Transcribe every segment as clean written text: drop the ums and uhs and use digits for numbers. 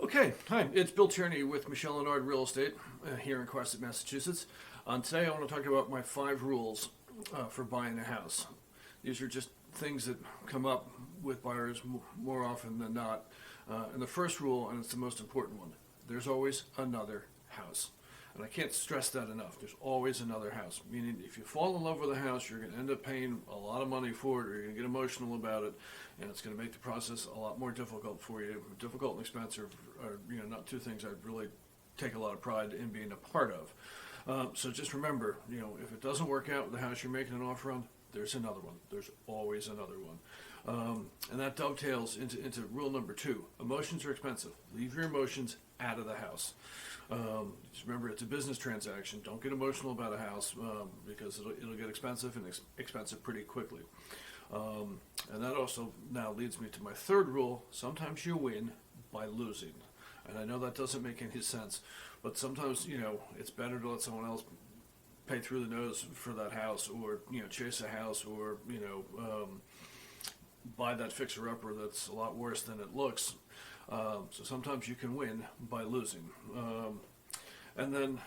Okay, hi, it's Bill Tierney with Michelle and Ard Real Estate here in Cohasset, Massachusetts. Today I want to talk about my 5 rules for buying a house. These are just things that come up with buyers more often than not. And the first rule, and it's the most important one, there's always another house. And I can't stress that enough. There's always another house. Meaning, if you fall in love with a house, you're going to end up paying a lot of money for it, or you're going to get emotional about it, and it's going to make the process a lot more difficult for you. Difficult and expensive are, not two things I'd really take a lot of pride in being a part of. So just remember, if it doesn't work out with the house you're making an offer on, there's another one. There's always another one. And that dovetails into rule number 2. Emotions are expensive. Leave your emotions out of the house. Just remember, it's a business transaction. Don't get emotional about a house because it'll get expensive and expensive pretty quickly. And that also now leads me to my 3rd rule. Sometimes you win by losing. And I know that doesn't make any sense, but sometimes, it's better to let someone else pay through the nose for that house, or, chase a house, or, buy that fixer-upper that's a lot worse than it looks. So sometimes you can win by losing. And then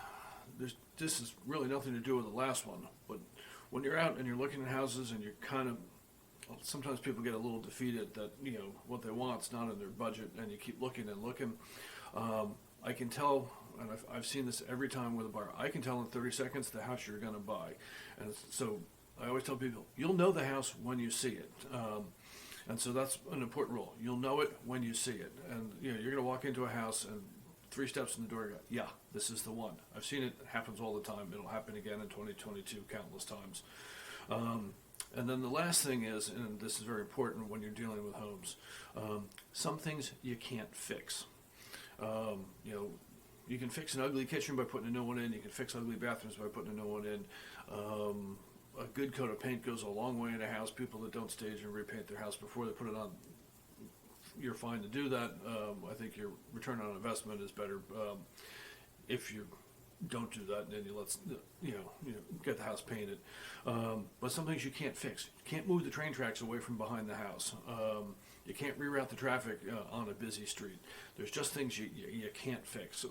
this is really nothing to do with the last one, but when you're out and you're looking at houses and you're sometimes people get a little defeated that, what they want's not in their budget, and you keep looking and looking. I can tell, and I've seen this every time with a buyer, I can tell in 30 seconds the house you're going to buy. And so I always tell people, you'll know the house when you see it. And so that's an important rule. You'll know it when you see it. And you're going to walk into a house and 3 steps in the door, you go, yeah, this is the one. I've seen it. It happens all the time. It'll happen again in 2022 countless times. And then the last thing is, and this is very important when you're dealing with homes, some things you can't fix. You can fix an ugly kitchen by putting a new one in. You can fix ugly bathrooms by putting a new one in. A good coat of paint goes a long way in a house. People that don't stage and repaint their house before they put it on, you're fine to do that. I think your return on investment is better if you don't do that, and then you get the house painted. But some things you can't fix. You can't move the train tracks away from behind the house. You can't reroute the traffic on a busy street. There's just things you can't fix.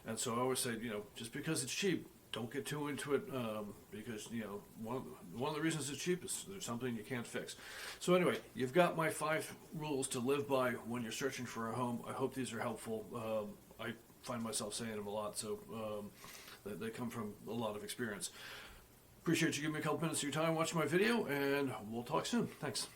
And so I always say, just because it's cheap, don't get too into it because, one of the reasons it's cheap is there's something you can't fix. So anyway, you've got my 5 rules to live by when you're searching for a home. I hope these are helpful. I find myself saying them a lot, so they come from a lot of experience. Appreciate you giving me a couple minutes of your time watching my video, and we'll talk soon. Thanks.